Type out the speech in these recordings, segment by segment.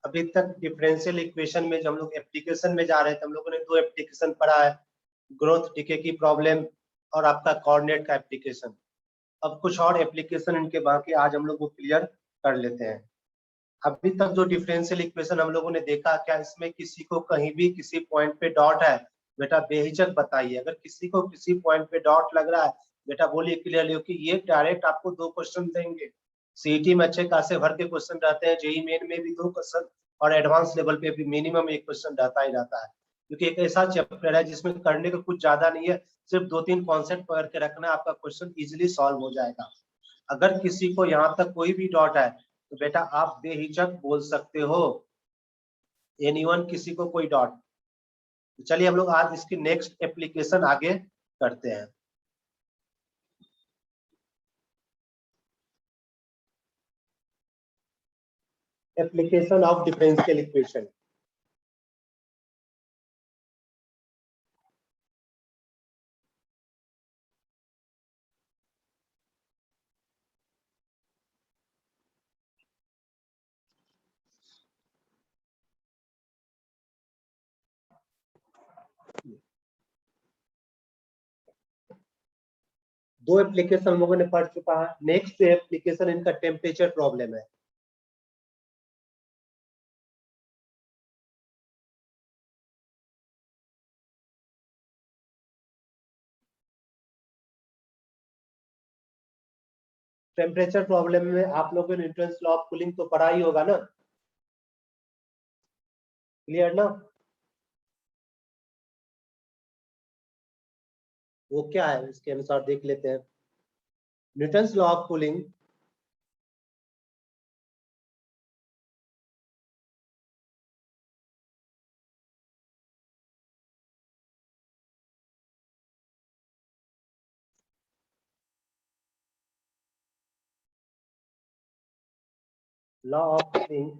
अभी तक differential equation में जब हम लोग एप्लीकेशन में जा रहे थे, हम लोगों ने दो एप्लीकेशन पढ़ा है, ग्रोथ डिके की प्रॉब्लम और आपका कोऑर्डिनेट का एप्लीकेशन। अब कुछ और एप्लीकेशन इनके बाकी आज हम लोग को क्लियर कर लेते हैं। अभी तक जो डिफरेंशियल इक्वेशन हम लोगों ने देखा, क्या इसमें किसी को कहीं भी किसी पॉइंट पे डॉट है? बेटा बेहिचक बताइए। अगर किसी को किसी पॉइंट पे डॉट लग रहा है, बेटा बोलिए क्लियरली, कि ये डायरेक्ट आपको दो क्वेश्चन देंगे। सीईटी में अच्छे खासे भर के क्वेश्चन रहते हैं, जेई मेन में भी दो क्वेश्चन, और एडवांस लेवल पे भी मिनिमम एक क्वेश्चन रहता ही रहता है, क्योंकि एक ऐसा चैप्टर है जिसमें करने का कुछ ज्यादा नहीं है, सिर्फ दो तीन कॉन्सेप्ट पकड़ के रखना, आपका क्वेश्चन इजिली सॉल्व हो जाएगा। अगर किसी को यहाँ तक कोई भी डॉट है तो बेटा आप बेहिचक बोल सकते हो, एनीवन, किसी को कोई डॉट। चलिए हम लोग आज इसकी नेक्स्ट एप्लीकेशन आगे करते हैं। Application of differential equation. दो एप्लीकेशन लोगों ने पढ़ चुका है। नेक्स्ट एप्लीकेशन इनका टेम्परेचर प्रॉब्लम है। टेम्परेचर प्रॉब्लम में आप लोगों ने न्यूटन्स लॉ ऑफ कूलिंग तो पढ़ा ही होगा ना, क्लियर ना? वो क्या है इसके अनुसार देख लेते हैं। Newton's law of cooling law of cooling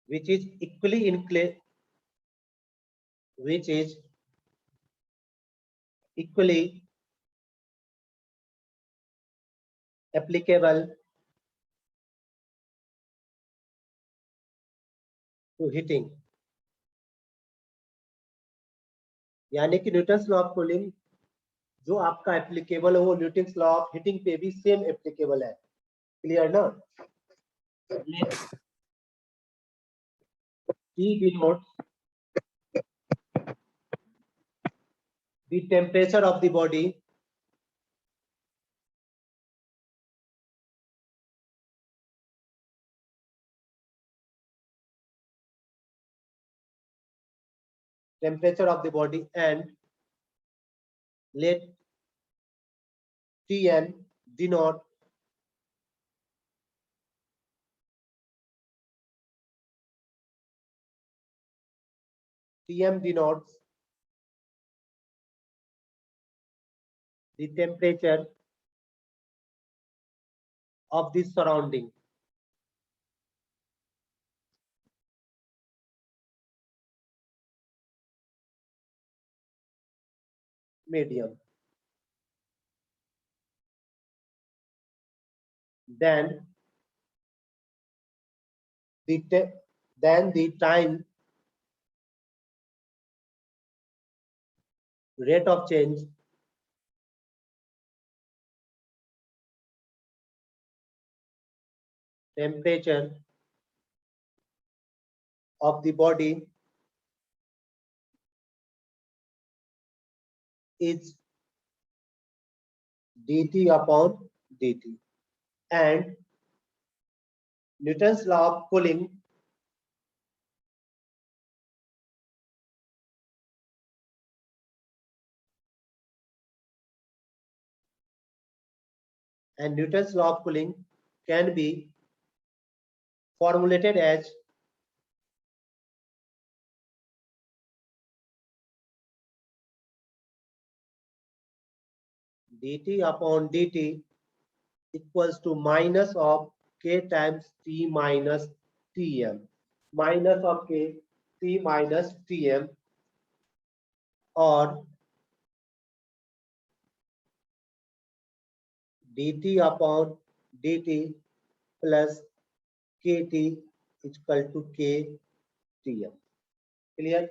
which is equally which is equally applicable to heating। यानी कि न्यूटन्स लॉ ऑफ कूलिंग जो आपका एप्लीकेबल है वो न्यूटन्स लॉ ऑफ हीटिंग पे भी सेम एप्लीकेबल है, क्लियर ना? T denotes the temperature of the body and let Tn denote Tm denotes the temperature of the surrounding medium। Then the time rate of change temperature of the body is dt upon dt, and Newton's law of cooling can be formulated as dt upon dt equals to minus of k times t minus tm, minus of k t minus tm, or dt upon dt plus kt equal to k tm। Clear?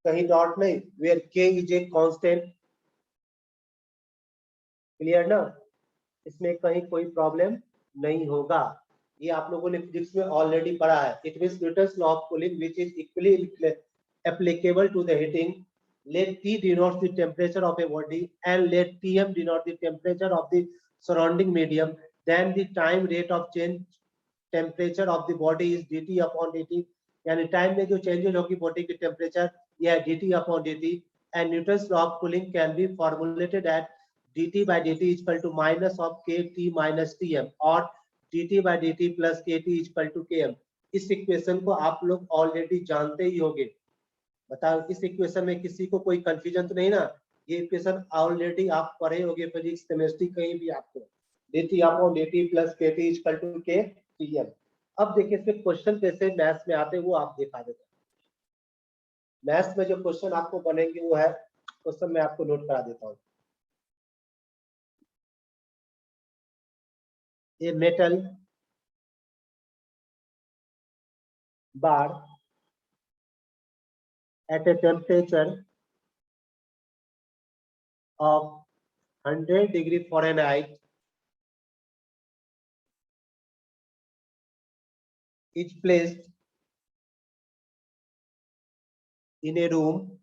कहीं dot नहीं, where k is a constant. Clear ना? इसमें कहीं कोई problem नहीं होगा। ये आप लोगों ने फिजिक्स में ऑलरेडी पढ़ा है। It means Newton's law of cooling which is equally applicable to the heating. Let T denotes the temperature of a body and let Tm denote the temperature of the surrounding medium. Then the time rate of change temperature of the body is dt upon dt। यानी time में जो changes होगी body की temperature यह dt upon dt। and Newton's law of cooling can be formulated at dt by dt is equal to minus of kt minus tm और dt by dt plus kt is equal to km। इस equation को आप लोग already जानते ही होंगे। बताओ इस equation में किसी को कोई कंफ्यूजन तो नहीं ना? ये इक्वेशन ऑलरेडी आप पढ़े होंगे फिजिक्स केमिस्ट्री कहीं भी आपको। dt upon dt plus kt equal to k tm। अब देखिए इसमें क्वेश्चन कैसे मैथ्स में आते हैं वो आप दिखा देते हैं। मैथ्स में जो क्वेश्चन आपको बनेंगे वो है, क्वेश्चन मैं आपको नोट करा देता हूँ। A metal bar at a temperature of 100 degree Fahrenheit is placed in a room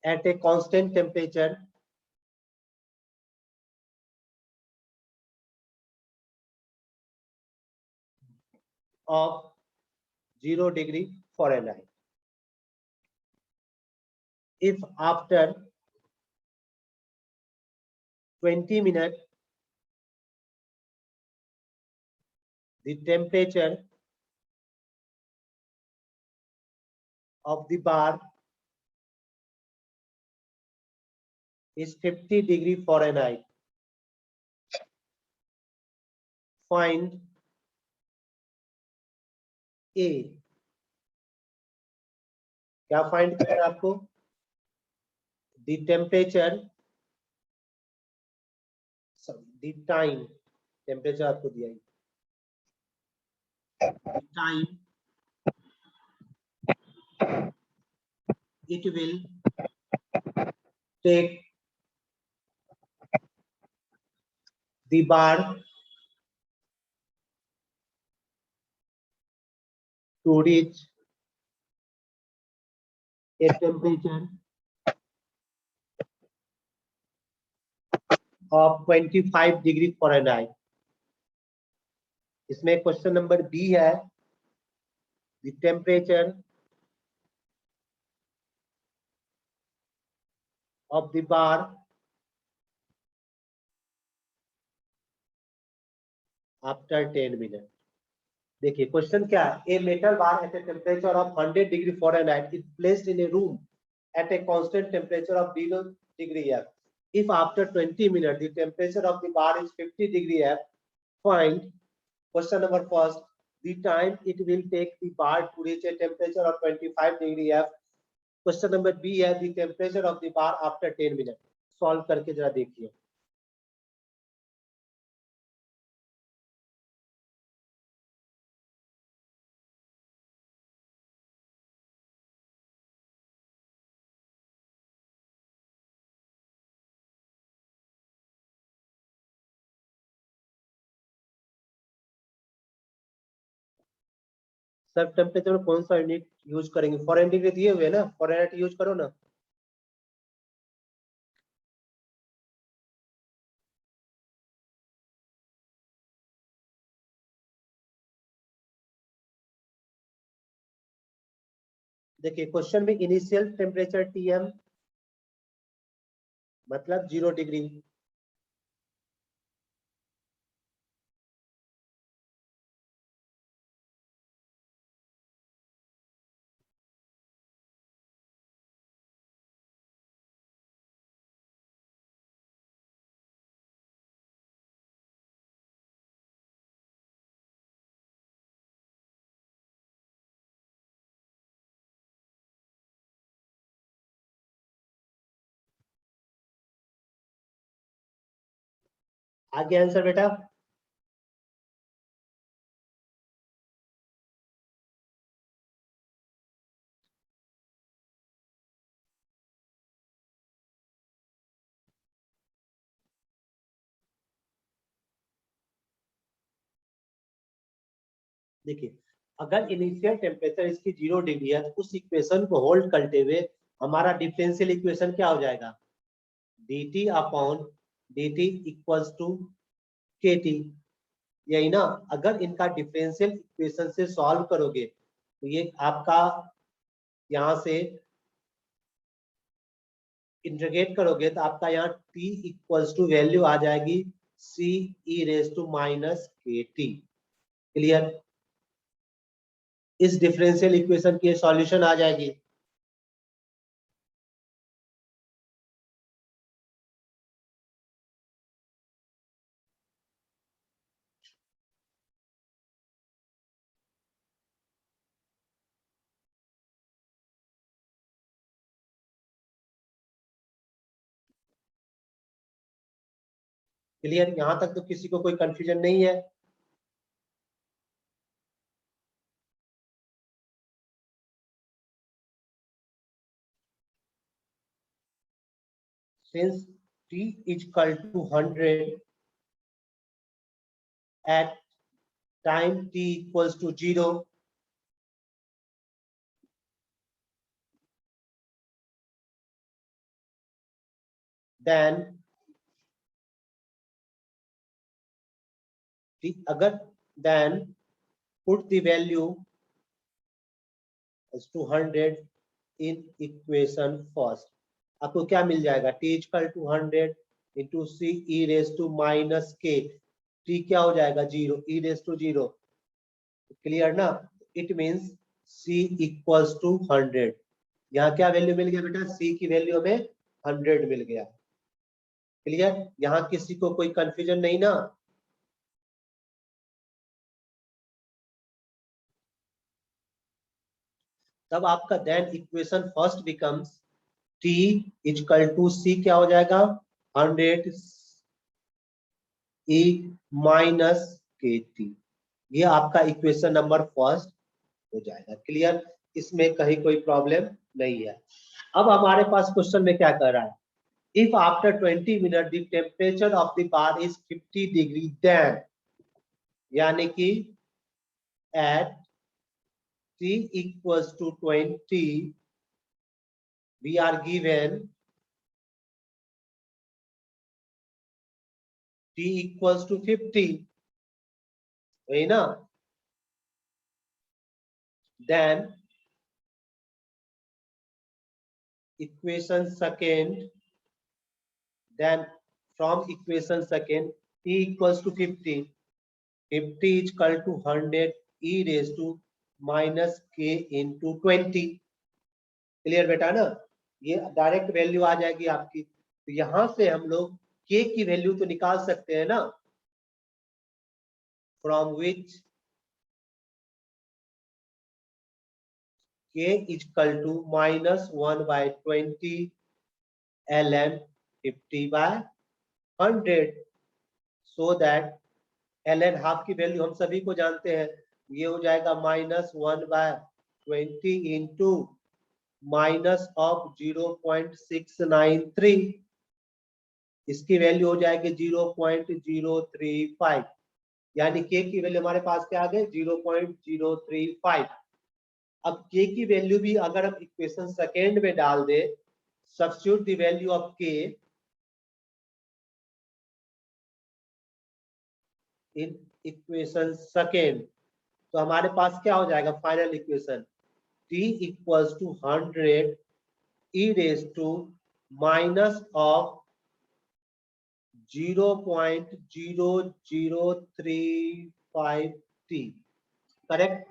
at a constant temperature of 0 degree Fahrenheit. If after 20 minutes the temperature of the bar is 50 degree Fahrenheit, find A। क्या find करना है आपको? The temperature, the time, temperature आपको दिया है, the time it will take the bar to reach a temperature of 25 degree Fahrenheit। इसमें question number B है, the temperature of the bar after 10 minutes। देखिए क्वेश्चन क्या है, a metal bar at a temperature of 100 degree Fahrenheit is placed in a room at a constant temperature of 0 degree F. If after 20 minute the temperature of the bar is 50 degree F, find question number first the time it will take the bar to reach a temperature of 25 degree F. Question number B है the temperature of the bar after 10 minute. Solve करके जरा देखिए। Sir temperature में कौन सा unit use करेंगे? Foreign degree दिए हुए ना, फॉरेनहाइट यूज करो ना। देखिए क्वेश्चन में इनिशियल टेम्परेचर टीएम मतलब 0 डिग्री, आगे आंसर बेटा। देखिए, अगर इनिशियल टेम्परेचर इसकी 0 डिग्री है तो उस इक्वेशन को होल्ड करते हुए हमारा डिफरेंशियल इक्वेशन क्या हो जाएगा, dt upon dt equals to kT, यही ना। अगर इनका डिफरेंशियल इक्वेशन से सॉल्व करोगे तो ये आपका यहाँ से इंटीग्रेट करोगे तो आपका यहाँ t इक्वल्स टू वैल्यू आ जाएगी c e raise to minus kT। Clear, इस डिफरेंशियल इक्वेशन की सॉल्यूशन आ जाएगी। क्लियर, यहां तक तो किसी को कोई कंफ्यूजन नहीं है। Since t is equal to 100 at time t equals to 0, then then put the value as 200 in equation first। आपको क्या मिल जाएगा, t equal to 100 into C E raise to minus K, t क्या हो जाएगा 0, e raise to 0। Clear ना, it means c equals to 100। यहाँ क्या वैल्यू मिल गया बेटा, c की वैल्यू हमें 100 मिल गया। क्लियर, यहाँ किसी को कोई कंफ्यूजन नहीं ना। तब आपका then equation first becomes t equal to c क्या हो जाएगा 100 e माइनस के टी, ये आपका इक्वेशन नंबर फर्स्ट हो जाएगा। क्लियर, इसमें कहीं कोई प्रॉब्लम नहीं है। अब हमारे पास क्वेश्चन में क्या कर रहा है, if after 20 minute the temperature of the bar is 50 degree then, यानी कि at t equals to 20 we are given t equals to 50, वही ना। then equation second, then from equation second t equals to 50, 50 is equal to 100 e raised to minus k into 20। Clear बेटा ना, ये direct value आ जाएगी आपकी। तो यहां से हम लोग k की वैल्यू तो निकाल सकते हैं ना, from which k is equal to minus 1 by 20 ln 50 by 100, so that ln half की वैल्यू हम सभी को जानते हैं, ये हो जाएगा minus 1 by 20 into minus of 0.693, इसकी वैल्यू हो जाएगी 0.035, यानी k की वैल्यू हमारे पास क्या आ गई 0.035। अब k की वैल्यू भी अगर हम इक्वेशन सेकेंड में डाल दे, substitute the value of k in equation second, तो हमारे पास क्या हो जाएगा final equation, t equals to 100 e raise to minus of 0.0035 t। Correct,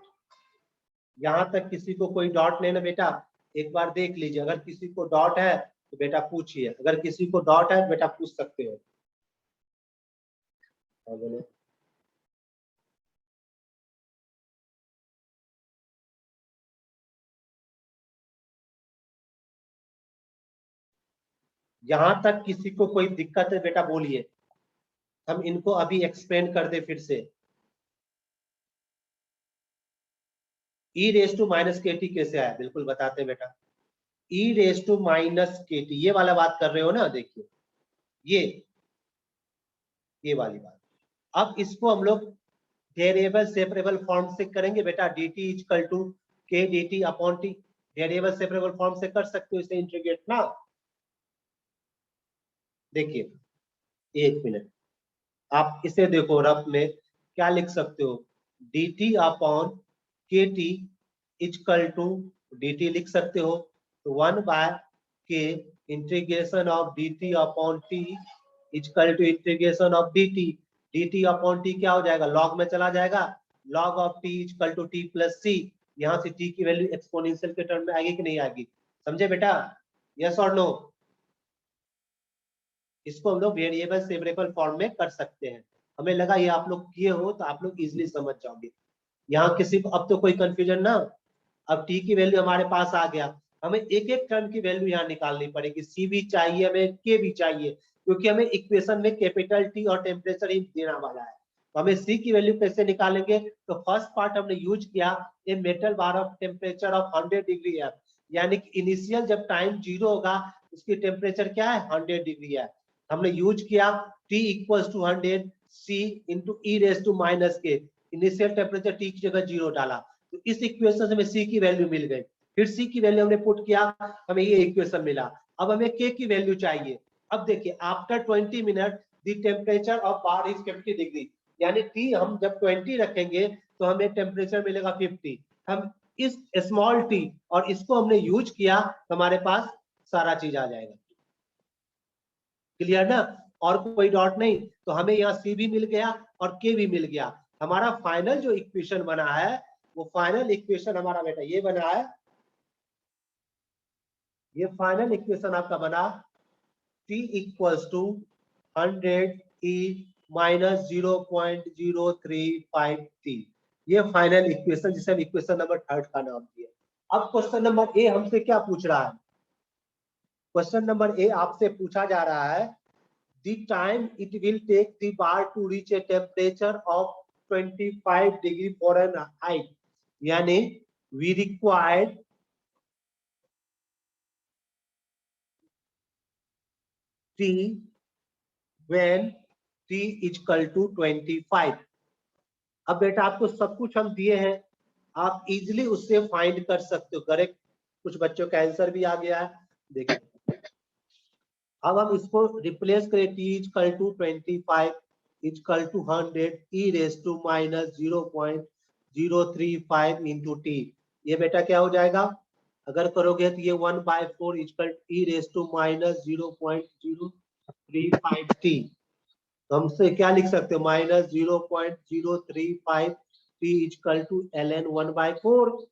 यहां तक किसी को कोई डॉट नहीं ना बेटा, एक बार देख लीजिए, अगर किसी को डॉट है तो बेटा पूछिए, अगर किसी को डॉट है बेटा पूछ सकते हो। यहां तक किसी को कोई दिक्कत है बेटा बोलिए। हम इनको अभी एक्सपेंड कर दे फिर से। ई raise to minus K T कैसे आया, बिल्कुल बताते हैं बेटा। ई raise to minus K T, ये वाला बात कर रहे हो ना, देखिए ये वाली बात। अब इसको हम लोग वेरिएबल सेपरेबल फॉर्म से करेंगे बेटा, डी टी इक्वल टू के D T upon T, variable separable form से कर सकते हो इसे इंटीग्रेट ना। देखिए एक मिनट, आप इसे देखो रफ में क्या लिख सकते हो, D T upon K T equal to D T लिख सकते हो, तो 1/k integration of D T upon T equal to integration of D T. D T upon T क्या हो जाएगा, लॉग में चला जाएगा, log of T equal to T plus C. यहाँ से टी की वैल्यू एक्सपोनेंशियल के टर्म में आएगी कि नहीं आएगी, समझे बेटा, यस और नो। इसको हम लोग वेरिएबल सेपरेबल फॉर्म में कर सकते हैं। हमें लगा ये आप लोग किए हो तो आप लोग इजिली समझ जाओगे। यहाँ किसी को अब तो कोई कंफ्यूजन ना। अब टी की वैल्यू हमारे पास आ गया, हमें एक एक टर्म की वैल्यू यहाँ निकालनी पड़ेगी, सी भी चाहिए हमें, के भी चाहिए, क्योंकि हमें इक्वेशन में कैपिटल टी और टेम्परेचर ही देना वाला है। तो हमें सी की वैल्यू कैसे निकालेंगे, तो फर्स्ट पार्ट हमने यूज किया ए metal bar of temperature of 100 degree है, यानी कि इनिशियल जब टाइम 0 होगा उसकी टेम्परेचर क्या है 100 डिग्री है। हमने यूज किया T equals to 100 C into E raise to minus K, initial temperature T की जगह 0 डाला, तो इस इक्वेशन से हमें C की वैल्यू मिल गई। फिर C की वैल्यू हमने पुट किया, हमें ये इक्वेशन मिला। अब हमें K की वैल्यू चाहिए। अब देखिए after 20 minute the temperature of bar is 50 degree, यानी T हम जब 20 रखेंगे तो हमें टेम्परेचर मिलेगा 50। हम इस स्मॉल t और इसको हमने यूज किया तो हमारे पास सारा चीज आ जाएगा। क्लियर ना, और कोई डॉट नहीं, तो हमें यहाँ सी भी मिल गया और के भी मिल गया। हमारा फाइनल जो इक्वेशन बना है वो फाइनल इक्वेशन हमारा बेटा ये बना है, ये फाइनल इक्वेशन आपका बना T equals to 100 E minus 0.035 T, ये फाइनल इक्वेशन जिसे हम इक्वेशन नंबर 3 का नाम दिया। अब क्वेश्चन नंबर ए हमसे क्या पूछ रहा है, क्वेश्चन नंबर ए आपसे पूछा जा रहा है the time it will take the bar to reach a temperature of 25 degree Fahrenheit, यानी we required T when T is equal to 25। अब बेटा आपको सब कुछ हम दिए हैं, आप इजिली उससे फाइंड कर सकते हो करेक्ट। कुछ बच्चों का आंसर भी आ गया है, देखिए अब हम इसको रिप्लेस करें, T is equal to 25 is equal to 100 E raise to minus 0.035 into T. ये बेटा क्या हो जाएगा, अगर करोगे तो ये 1/4 equal E raise to minus 0.035 T. तो हमसे क्या लिख सकते हो, minus 0.035 T equal to ln 1/4,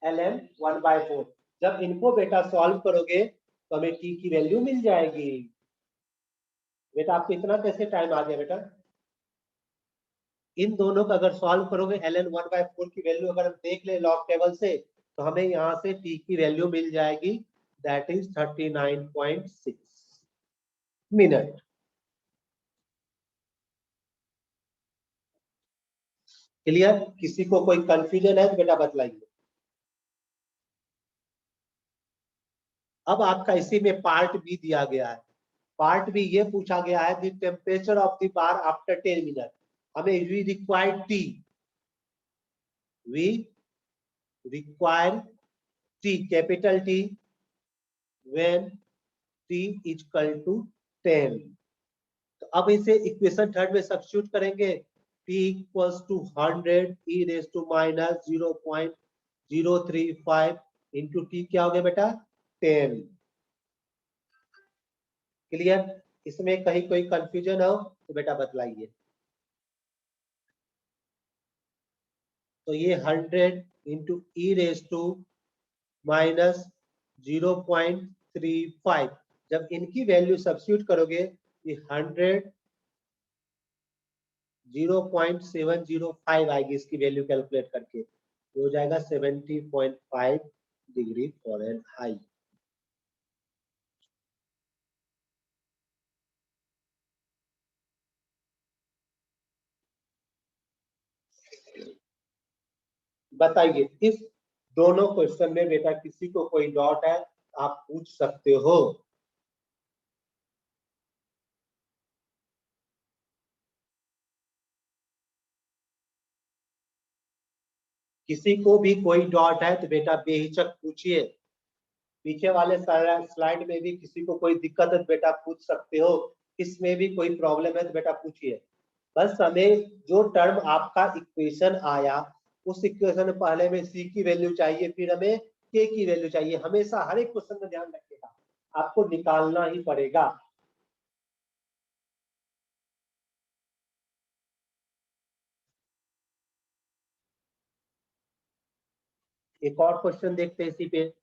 ln 1/4। जब इनको बेटा सॉल्व करोगे तो हमें टी की वैल्यू मिल जाएगी। बेटा आपको इतना कैसे टाइम आ गया बेटा, इन दोनों का अगर सॉल्व करोगे ln 1/4 की वैल्यू अगर हम देख ले लॉग टेबल से, तो हमें यहाँ से t की वैल्यू मिल जाएगी, दैट इज 39.6 मिनट। क्लियर, किसी को कोई कंफ्यूजन है तो बेटा बतलाइए। अब आपका इसी में पार्ट बी दिया गया है, पार्ट बी ये पूछा गया है the temperature of the bar after 10 minute. हमें we required T, we require T capital T when T is equal to 10। तो अब इसे इक्वेशन 3 में सब्स्टिट्यूट करेंगे, t equals to 100 e raise to minus 0.035 into T क्या हो गया बेटा 10। क्लियर, इसमें कहीं कोई कंफ्यूजन हो तो बेटा बतलाइए। तो ये 100 into E raise to minus 0.35, जब इनकी वैल्यू सब्स्टिट्यूट करोगे ये 100 0.705 आएगी, इसकी वैल्यू कैलकुलेट करके तो हो जाएगा 70.5 डिग्री फॉरेनहाइट। बताइए, इस दोनों क्वेश्चन में बेटा किसी को कोई डाउट है आप पूछ सकते हो। किसी को भी कोई डाउट है तो बेटा बेहिचक पूछिए। पीछे वाले स्लाइड में भी किसी को कोई दिक्कत है तो बेटा पूछ सकते हो। इसमें भी कोई प्रॉब्लम है तो बेटा पूछिए। बस हमें जो टर्म आपका इक्वेशन आया उस इक्वेशन में पहले में सी की वैल्यू चाहिए, फिर हमें के की वैल्यू चाहिए। हमेशा हर एक क्वेश्चन में ध्यान रखिएगा, आपको निकालना ही पड़ेगा। एक और क्वेश्चन देखते हैं इसी पे।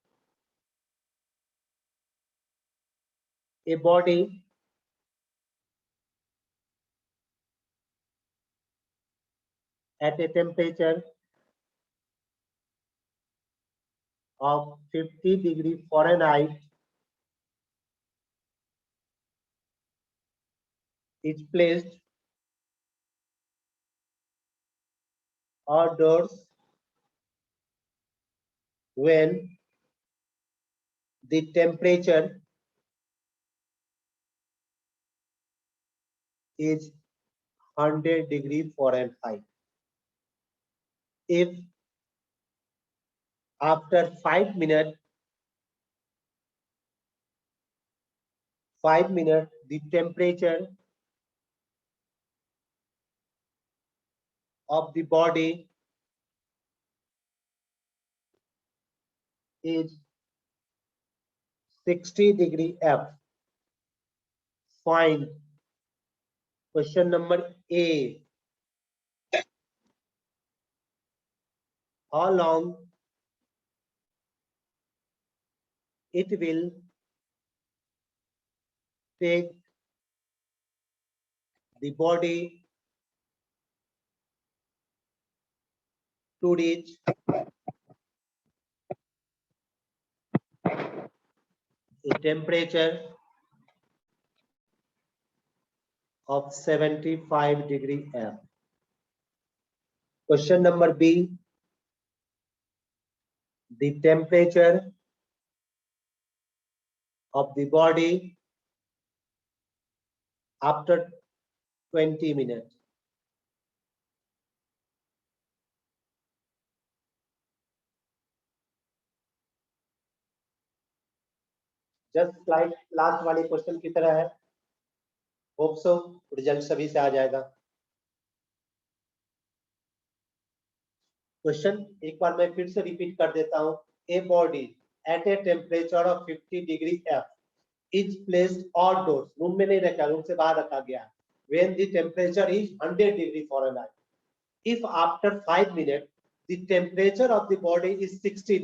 A body at a temperature of 50 degree Fahrenheit is placed outdoors when the temperature is 100 degree Fahrenheit. If after 5 minutes the temperature of the body is 60 degree F, find question number A. How long it will take the body to reach a temperature of 75 degree F. Question number B, the temperature of the body after 20 minutes. Just slide last वाले question की तरह है। Hope so result सभी से आ जाएगा। Question एक बार मैं फिर से रिपीट कर देता हूं। A body at a temperature of 50 degree F is placed outdoors, room में नहीं रखा, रूम से बाहर रखा गया, when the temperature is 100 degree Fahrenheit. If after 5 minute the temperature of the body is 60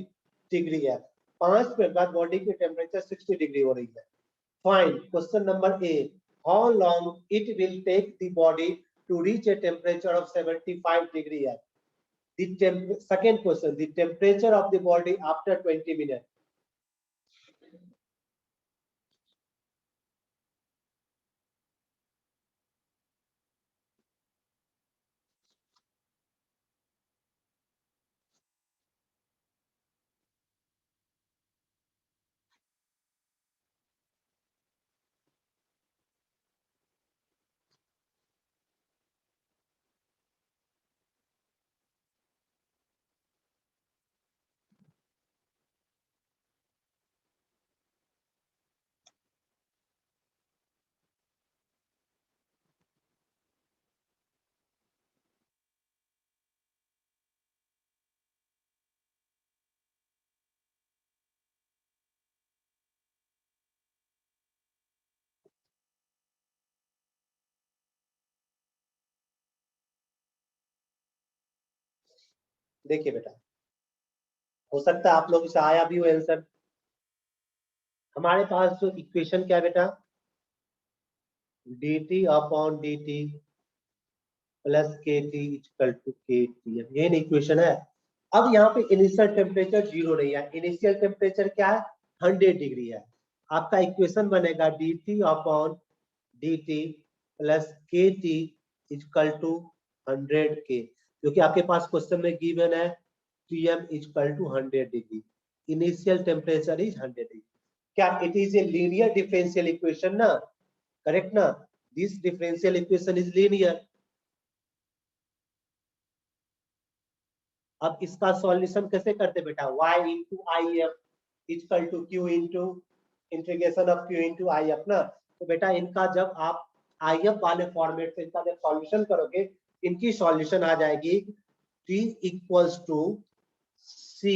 degree F, 5 minute बाद body की temperature 60 degree हो रही है। Find question number A, how long it will take the body to reach a temperature of 75 degree F. Second question, the temperature of the body after 20 minutes. देखिए बेटा, हो सकता है आप लोग से आया भी हो आंसर। हमारे पास जो इक्वेशन क्या है बेटा, dt अपॉन dt प्लस के टी इक्वल टू के टी, ये इक्वेशन है। अब यहाँ पे इनिशियल टेम्परेचर 0 नहीं है, इनिशियल टेम्परेचर क्या है, 100 डिग्री है। आपका इक्वेशन बनेगा dt अपॉन dt प्लस के टी इक्वल टू 100 के, क्योंकि आपके पास क्वेश्चन में गिवन है Tm is equal to 100 degree. Initial temperature is 100 degree. क्या it is a linear differential equation ना? Correct ना? This differential equation is linear. अब इसका सॉल्यूशन कैसे करते बेटा? y into if is equal to q into integration of q into if ना. तो बेटा इनका जब आप if वाले फॉर्मेट से इनका जब सॉल्यूशन करोगे, इनकी सॉल्यूशन आ जाएगी t equals to c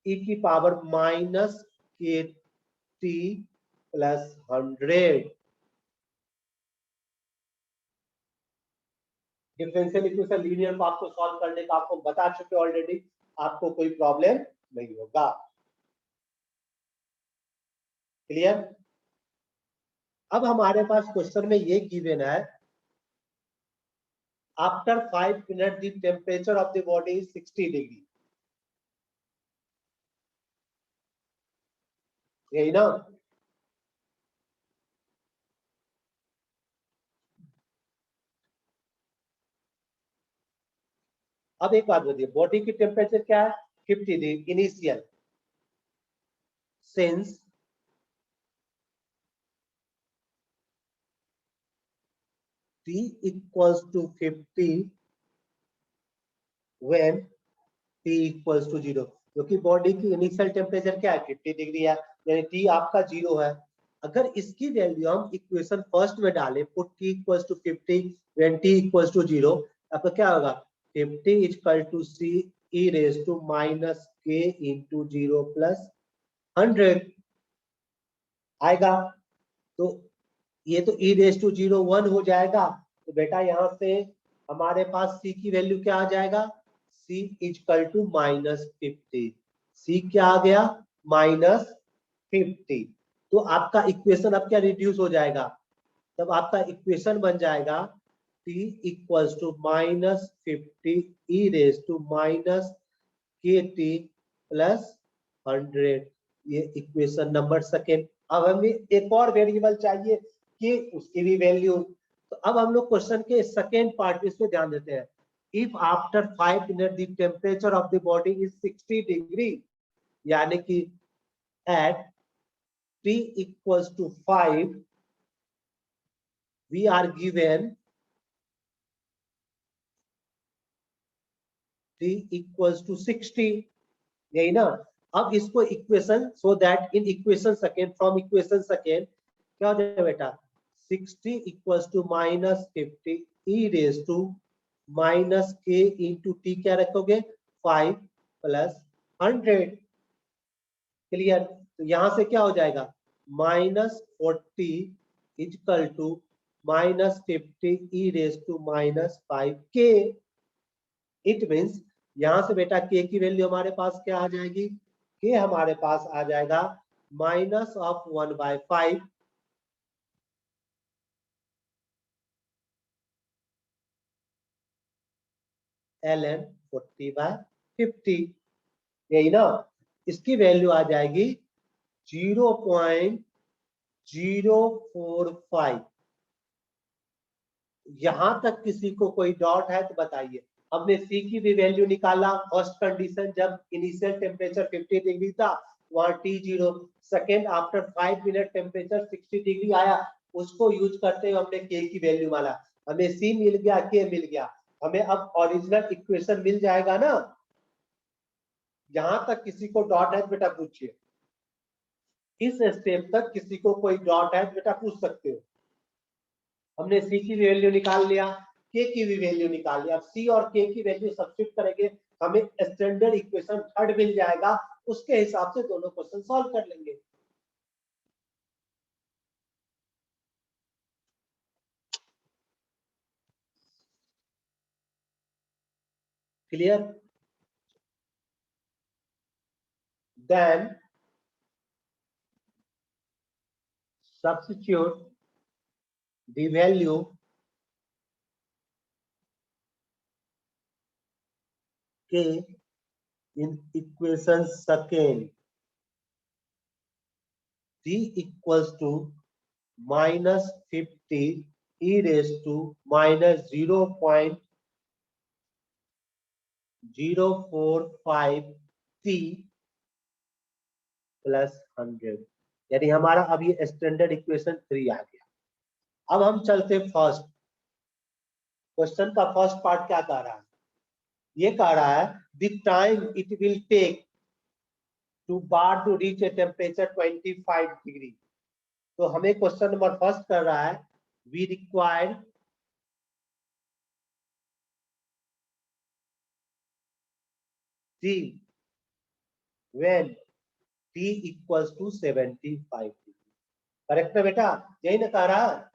e की power minus K T plus 100. Differential equation linear को आपको सॉल्व करने का आपको बता चुके ऑलरेडी, आपको कोई प्रॉब्लम नहीं होगा. क्लियर? अब हमारे पास क्वेश्चन में ये गिवन है, after 5 minute the temperature of the body is 60 degree. यही ना? अब एक बात बताइए, बॉडी की टेम्परेचर क्या है? 50 degree initial. Since T equals to 50 when T equals to 0, क्योंकि बॉडी की इनिशियल टेम्परेचर क्या है? 50 डिग्री है, यानी T आपका 0 है. अगर इसकी वैल्यू हम इक्वेशन फर्स्ट में डालें, put T equals to 50 when T equals to 0, आपका क्या होगा? 50 is equal to C e raised to minus K into 0 plus 100 आएगा. तो ये तो e raised to 0 1 हो जाएगा. तो बेटा यहाँ से हमारे पास C की वैल्यू क्या आ जाएगा? C is equal to minus 50. C क्या आ गया? minus 50. तो आपका इक्वेशन अब क्या रिड्यूस हो जाएगा? तब आपका इक्वेशन बन जाएगा T equals to minus 50 e raised to minus KT plus 100. ये इक्वेशन नंबर सेकेंड. अब हमें एक और वेरिएबल चाहिए कि उसकी भी वैल्यू. तो अब हम लोग क्वेश्चन के सेकेंड पार्ट इस पे ध्यान देते हैं. If after 5 minute the temperature of the body is 60 degree, यानी कि at T equals to 5 we are given T equals to 60. यही ना? अब इसको equation, so that in equation second, from equation second क्या हो जाएगा बेटा? 60 equals to minus 50 e raise to minus k into T क्या रखोगे? 5 प्लस 100. क्लियर? तो यहां से क्या हो जाएगा? Minus 40 equal to minus 50 e raise to minus 5 k. It means यहां से बेटा के की वैल्यू हमारे पास क्या आ जाएगी? के हमारे पास आ जाएगा माइनस ऑफ 1/5 ln 40/50. यही ना? इसकी वैल्यू आ जाएगी 0.045. यहां तक किसी को कोई डाउट है तो बताइए. हमने सी की भी वैल्यू निकाला फर्स्ट कंडीशन जब इनिशियल टेम्परेचर 50 डिग्री था, वहां T0. Second after 5 minute temperature 60 degree आया, उसको यूज करते हुए हमने के की वैल्यू माना. हमें सी मिल गया, के मिल गया. हमें अब ओरिजिनल इक्वेशन मिल जाएगा ना? यहां तक किसी को डाउट है बेटा पूछिए. इस स्टेप तक किसी को कोई डाउट है बेटा पूछ सकते हो. हमने सी की वैल्यू निकाल लिया, के की भी वैल्यू निकाल लिया. अब सी और के की वैल्यू सब्स्टिट्यूट करेंगे, हमें स्टैंडर्ड इक्वेशन थर्ड मिल जाएगा. उसके हिसाब से दोनों क्वेश्चन सॉल्व कर लेंगे. Clear? Then substitute the value k in equation second. T equals to minus 50 e raised to minus 045 T plus 100, यानी हमारा अब ये स्टैंडर्ड इक्वेशन 3 आ गया। अब हम चलते फर्स्ट क्वेश्चन का फर्स्ट पार्ट क्या कह रहा है, ये कह रहा है the time it will take to bar to reach a temperature 25 degree. तो हमें क्वेश्चन नंबर फर्स्ट कर रहा है we require T when T equals to 75 degree. Correct है बेटा, यही ना कह रहा है।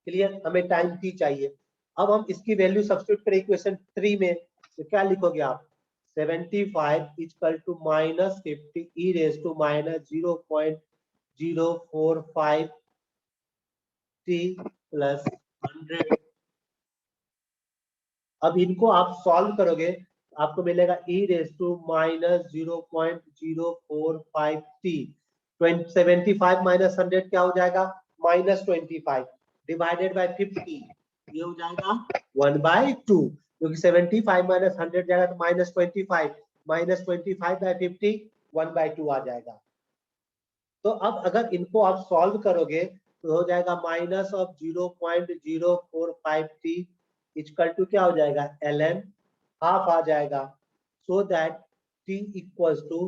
क्लियर, हमें टाइम T चाहिए। अब हम इसकी वैल्यू सब्स्टिट्यूट करें इक्वेशन 3 में, तो क्या लिखोगे आप, 75 equal to minus 50 e raise to minus 0.045 T plus 100। अब इनको आप सॉल्व करोगे, आपको मिलेगा e raise to minus 0.045 t। 75 minus 100 क्या हो जाएगा, माइनस 25 डिवाइडेड बाय 50, ये हो जाएगा 1/2, क्योंकि 75 माइनस 100 जाएगा तो माइनस 25, माइनस 25 बाय 50 1/2 आ जाएगा। तो अब अगर इनको आप सॉल्व करोगे तो हो जाएगा minus of 0.045 t equal to क्या हो जाएगा, ln हाफ आ जाएगा, so that t equals to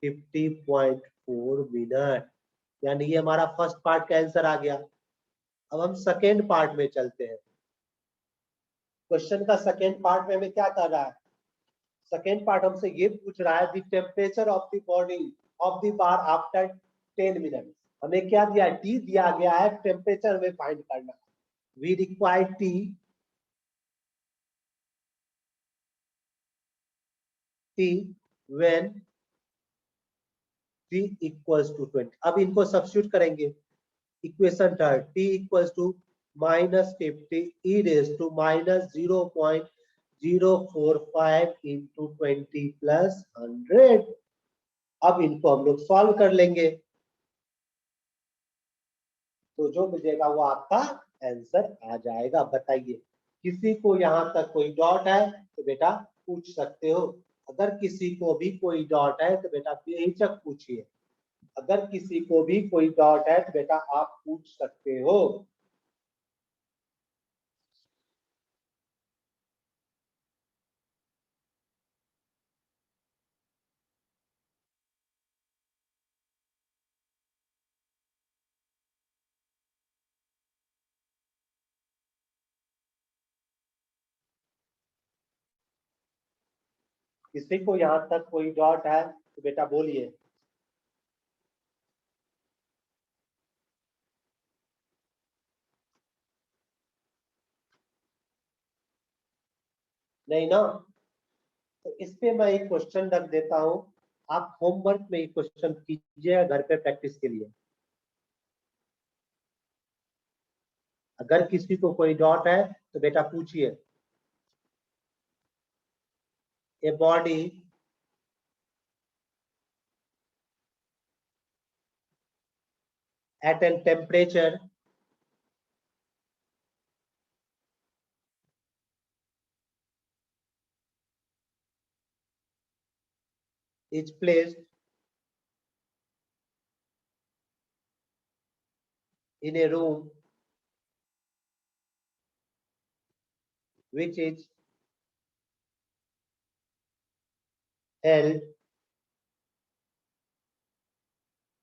50.4 minute. यानी ये हमारा फर्स्ट पार्ट का आंसर आ गया। अब हम सेकेंड पार्ट में चलते हैं। क्वेश्चन का सेकेंड पार्ट में हमें क्या कर रहा है, सेकेंड पार्ट हमसे ये पूछ रहा है the temperature of the body of the bar after 10 minute. हमें क्या दिया है, टी दिया गया है, टेम्परेचर हमें फाइंड करना है। We require t when t equals to 20। अब इनको सब्स्टिट्यूट करेंगे equation third, t equals to minus 50 e raise to minus 0.045 into 20 plus 100। अब इनको हम लोग सॉल्व कर लेंगे, तो जो मिलेगा वो आपका आंसर आ जाएगा। बताइए, किसी को यहाँ तक कोई डाउट है तो बेटा पूछ सकते हो। अगर किसी को भी कोई डाउट है तो बेटा बेहिचक पूछिए। अगर किसी को भी कोई डाउट है तो बेटा आप पूछ सकते हो। किसी को यहाँ तक कोई डाउट है तो बेटा बोलिए। नहीं ना, तो इस पे मैं एक क्वेश्चन रख देता हूँ, आप होमवर्क में एक क्वेश्चन कीजिए घर पे प्रैक्टिस के लिए। अगर किसी को कोई डाउट है तो बेटा पूछिए। A body at a temperature is placed in a room which is held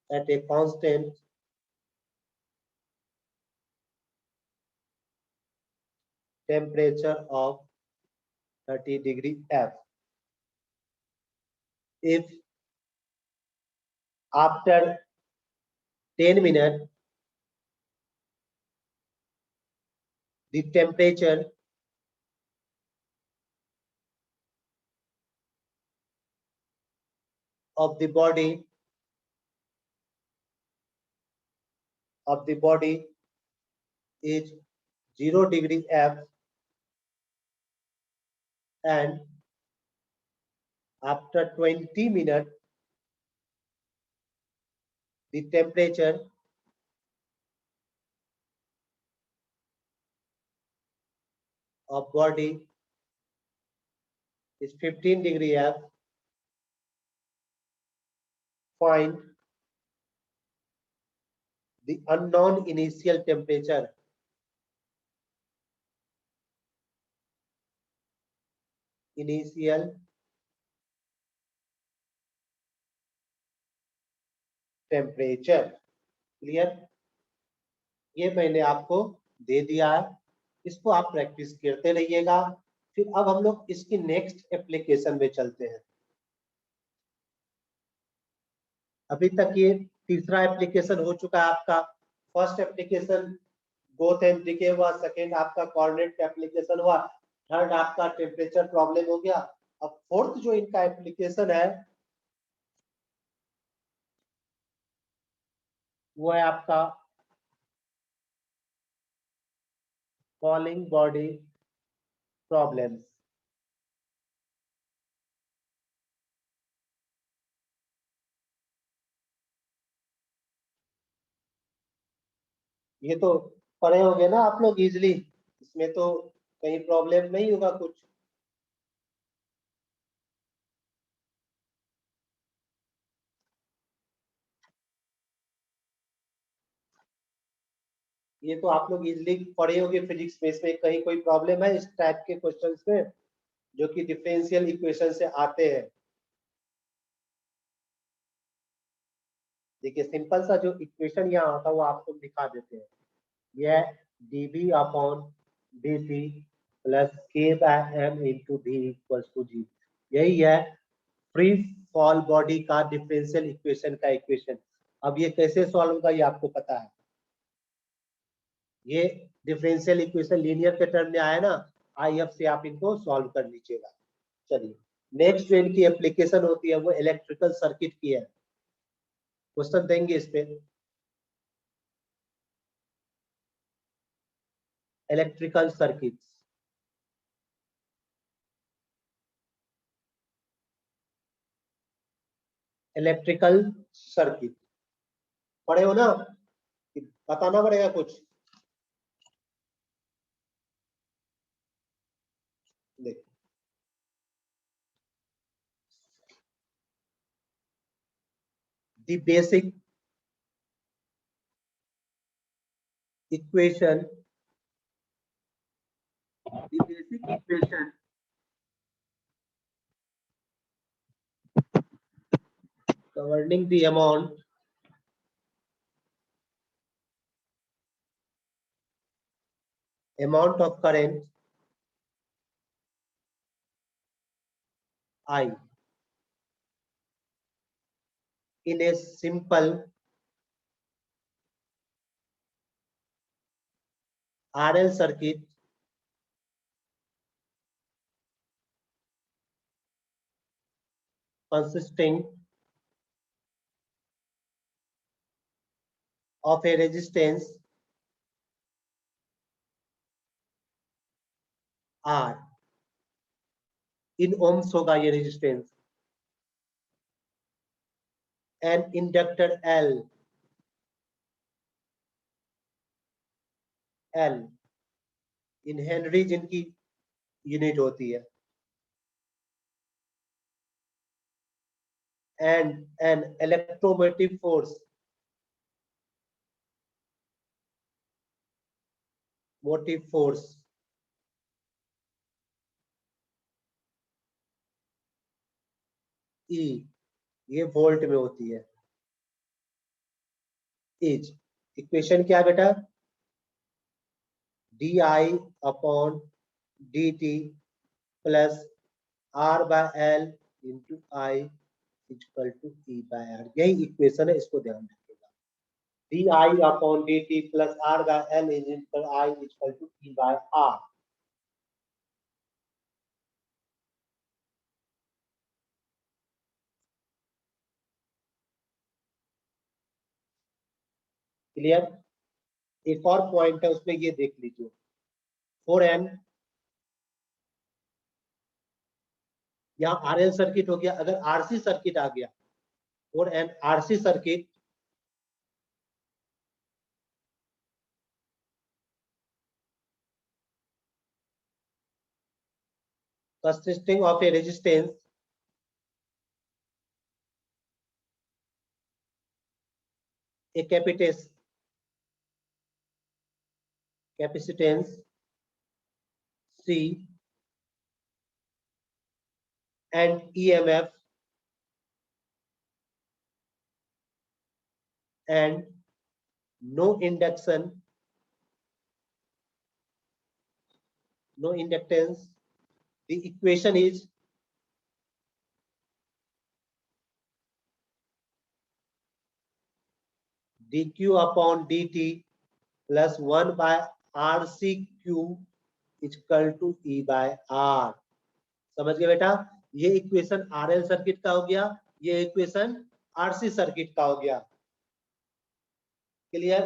at a constant temperature of 30 degree F. If after 10 minutes the temperature of the body is 0 degree F, and after 20 minutes the temperature of body is 15 degree F. Find the unknown initial temperature. Initial temperature. Clear? ये मैंने आपको दे दिया है, इसको आप practice करते रहिएगा। फिर अब हम लोग इसकी नेक्स्ट एप्लीकेशन में चलते हैं। अभी तक ये तीसरा एप्लीकेशन हो चुका है आपका। First application growth and decay हुआ, सेकेंड आपका कोऑर्डिनेट एप्लीकेशन हुआ, थर्ड आपका टेम्परेचर प्रॉब्लम हो गया। अब फोर्थ जो इनका एप्लीकेशन है वो है आपका फॉलिंग बॉडी प्रॉब्लम्स। ये तो पढ़े होंगे ना आप लोग इजिली, इसमें तो कहीं प्रॉब्लम नहीं होगा कुछ। ये तो आप लोग इजिली पढ़े होंगे फिजिक्स में, इसमें कहीं कोई प्रॉब्लम है इस टाइप के क्वेश्चंस में जो कि डिफरेंशियल इक्वेशन से आते हैं? देखिए सिंपल सा जो इक्वेशन यहाँ होता है वो आपको दिखा देते हैं। यह dv upon dt plus k by m into v equals to g, यही है फ्री फॉल बॉडी का डिफरेंशियल इक्वेशन का इक्वेशन। अब ये कैसे सॉल्व होगा ये आपको पता है। ये डिफरेंशियल इक्वेशन लीनियर के टर्म में आया ना, IF से आप इनको सॉल्व कर लीजिएगा। चलिए नेक्स्ट जो इनकी एप्लीकेशन होती है वो इलेक्ट्रिकल सर्किट की है। क्वेश्चन देंगे इस पे, इलेक्ट्रिकल सर्किट। इलेक्ट्रिकल सर्किट पढ़े हो ना, बताना पड़ेगा कुछ? देखो the basic equation, governing the amount of current I in a simple RL circuit consisting of a resistance R, in ohms होगा ये resistance, and inductor L in henry जिनकी यूनिट होती है, and an electromotive force, motive force E, ये volt में होती है। इज इक्वेशन क्या है बेटा? D I upon d t plus R by L into I equal to E by R, यही इक्वेशन है, इसको ध्यान रखिएगा। D I upon d t plus R by L into I equal to E by R. Clear? एक और point है उसमें ये देख लीजिए, 4n यहाँ आरएल सर्किट हो गया, अगर आरसी सर्किट आ गया 4n RC circuit consisting of a resistance a capacitance C and EMF and no induction, no inductance. The equation is dq upon dt plus 1 by RC Q equal to E by R। समझ गए बेटा? ये equation RL circuit का हो गया, ये equation RC circuit का हो गया। क्लियर?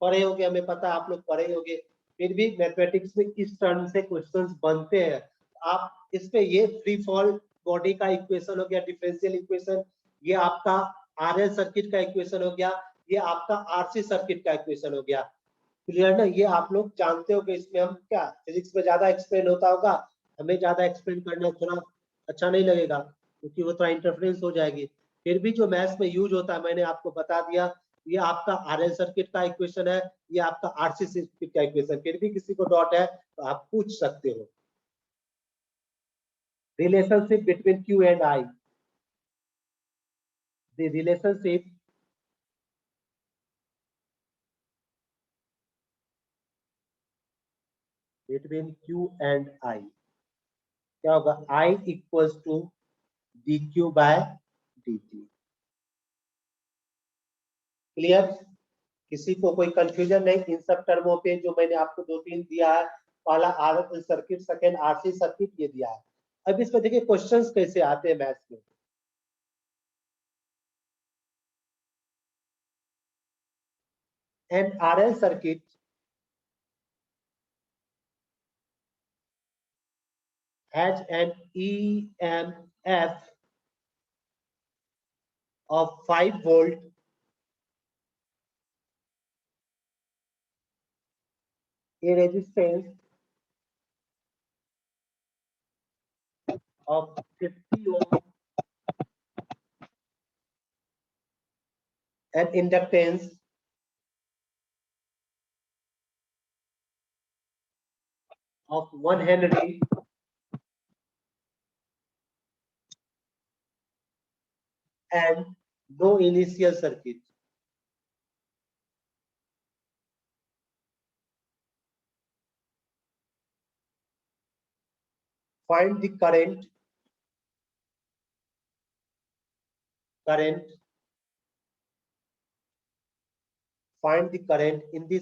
पढ़े होंगे, हमें पता आप लोग पढ़े होंगे, फिर भी मैथमेटिक्स में इस टर्म से क्वेश्चंस बनते हैं। आप इस पे ये फ्री फॉल बॉडी का इक्वेशन हो गया, डिफरेंशियल इक्वेशन, ये आपका RL सर्किट का इक्वेशन हो गया, ये आपका RC सर्किट का इक्वेशन हो गया। क्लियर ना? ये आप लोग जानते हो कि इसमें हम क्या फिजिक्स में ज्यादा एक्सप्लेन होता होगा, हमें ज्यादा एक्सप्लेन करना थोड़ा अच्छा नहीं लगेगा क्योंकि वो थोड़ा इंटरफेरेंस हो जाएगी। फिर भी जो मैथ्स में यूज होता है मैंने आपको बता दिया। ये आपका RL सर्किट का इक्वेशन है, ये आपका RC सर्किट का इक्वेशन। फिर भी किसी को डाउट है तो आप पूछ सकते हो। Relationship between Q and I, the relationship between Q and I क्या होगा? I equals to dq by dt। Clear? किसी को कोई कंफ्यूजन नहीं इन सब टर्मों पे जो मैंने आपको दो तीन दिया है? पहला RL circuit, second RC circuit, ये दिया है। अब इसमें देखिए क्वेश्चंस कैसे आते हैं मैथ्स में। An RL circuit has an EMF of 5 volt a resistance of 50 ohm and inductance of 1 Henry and no initial circuit. Find the current find the current in the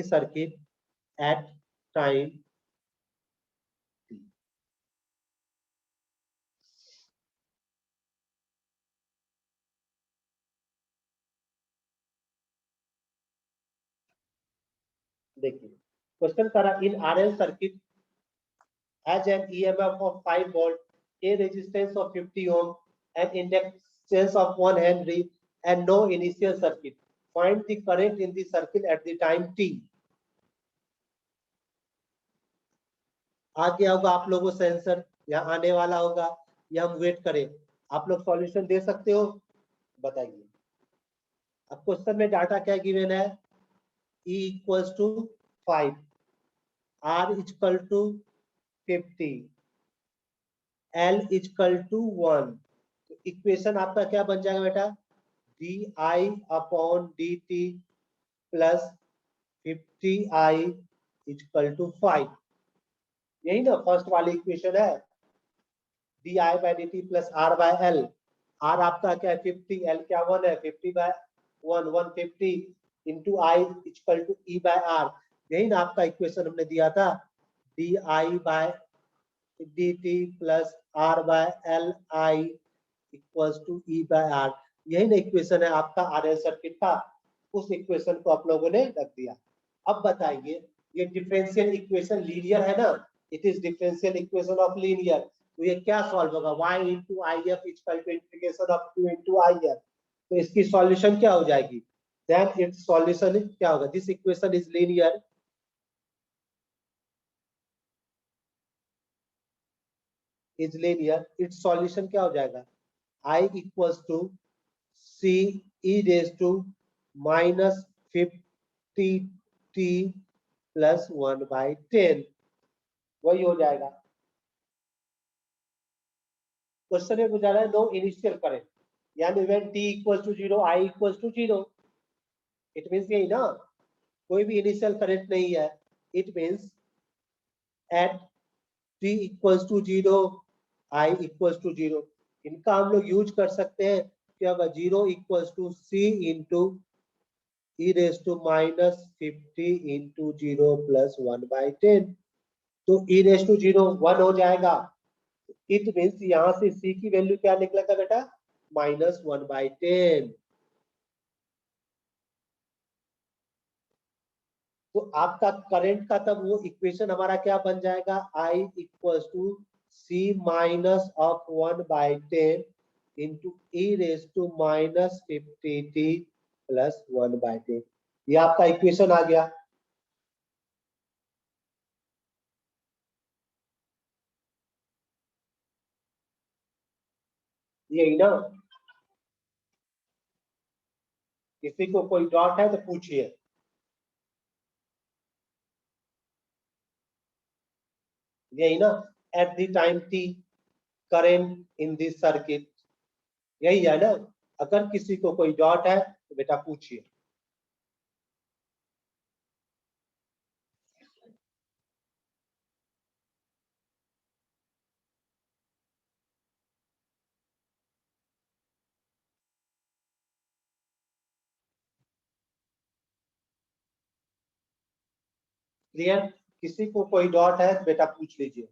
circuit at time t। देखिए question करा, इन RL circuit has an EMF of 5 volt, a resistance of 50 ohm, an inductance of 1 Henry, and no initial circuit. Find the current in the circuit at the time t। आ गया होगा आप लोगों से answer, यहाँ आने वाला होगा या हम वेट करें? आप लोग सॉल्यूशन दे सकते हो, बताइए। अब क्वेश्चन में डाटा क्या गिवन है? E equals to 5, R equal to 50, L equal to 1। तो इक्वेशन आपका क्या बन जाएगा बेटा? di upon dt plus 50i equal to 5। यही ना फर्स्ट वाली इक्वेशन है, di by dt plus r by l। r आपका क्या है? 50, l क्या 1 है? 50 by 1, 150 into i equal to e by r। यही ना आपका इक्वेशन हमने दिया था, di by dt plus r by l i equals to e by r। यही ना इक्वेशन है आपका RL सर्किट का। उस इक्वेशन को आप लोगों ने रख दिया। अब बताइए, ये डिफरेंशियल इक्वेशन लीनियर है ना, it is differential equation of linear. तो ये क्या सॉल्व होगा? y into I F equal to integration of q into I F. तो इसकी सॉल्यूशन क्या हो जाएगी? then its solution is क्या होगा? This equation is linear. Is linear. Its solution क्या हो जाएगा? I equals to C e raised to minus 50t plus 1/10 वही हो जाएगा। क्वेश्चन में पूछा है नो इनिशियल करंट, यानी when t equals to 0 I equals to 0, it means यही ना, कोई भी इनिशियल करंट नहीं है, it means at t equals to 0 I equals to 0। इनका हम लोग यूज कर सकते हैं क्या होगा? 0 equals to C into e raise to minus 50 into 0 plus 1/10, तो e रेज टू 0 1 हो जाएगा। इट मींस यहाँ से C की वैल्यू क्या निकलेगा बेटा? माइनस 1/10। तो आपका करंट का तब वो इक्वेशन हमारा क्या बन जाएगा? I equals to C minus of 1/10 into e raise to minus 50t plus 1/10। ये आपका इक्वेशन आ गया। यही ना, किसी को कोई डाउट है तो पूछिए। यही ना, at the time t current in this circuit, यही है ना। अगर किसी को कोई डाउट है तो बेटा पूछिए। क्लियर? किसी को कोई डाउट है तो बेटा पूछ लीजिए।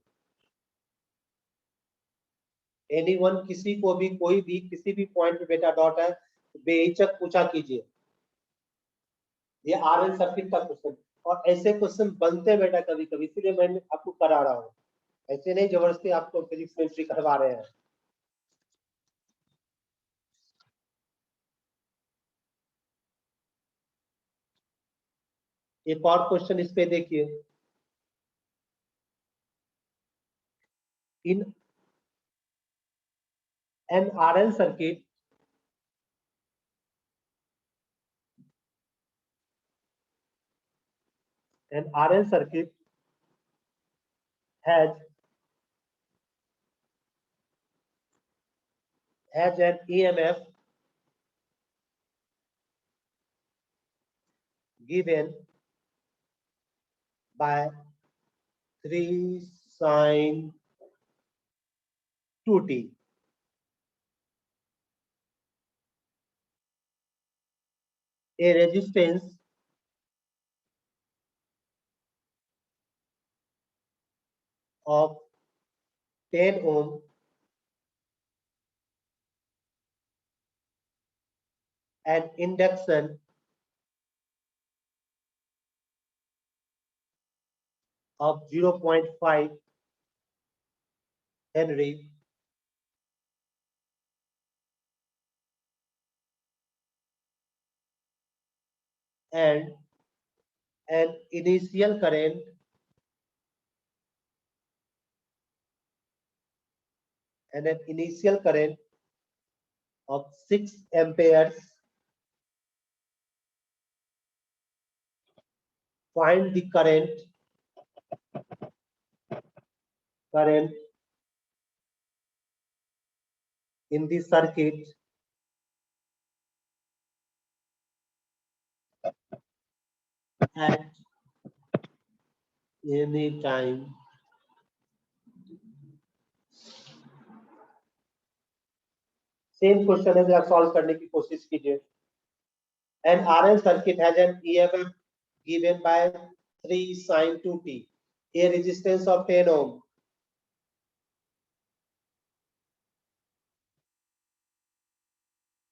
एनीवन, किसी को भी कोई भी किसी भी पॉइंट पे बेटा डाउट है तो बेहिचक पूछा कीजिए। ये आरएल सर्किट का क्वेश्चन, और ऐसे क्वेश्चन बनते हैं बेटा कभी कभी, इसलिए मैंने आपको करा रहा हूँ। ऐसे नहीं जबरदस्ती आपको फिजिक्स केमिस्ट्री करवा रहे हैं। एक और क्वेश्चन इस पे देखिए। In an RL circuit, an RL circuit has an EMF given by 3 sin 2t. A resistance of 10 ohm and induction of 0.5 Henry and an initial current of 6 amperes. Find the current in the circuit at any time same question है, जरा solve करने की कोशिश कीजिए। An RL circuit has an EMF given by 3 sin 2t, a resistance of 10 ohm,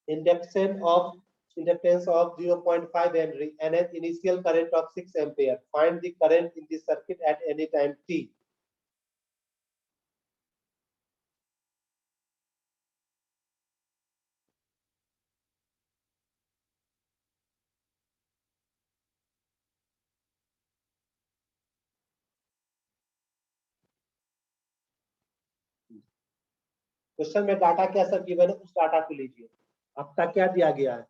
inductance of 0.5 Henry, and an initial current of 6 ampere. Find the current in the circuit at any time t. Question में data क्या सब given है, उस data को लीजिए। आपका क्या दिया गया है,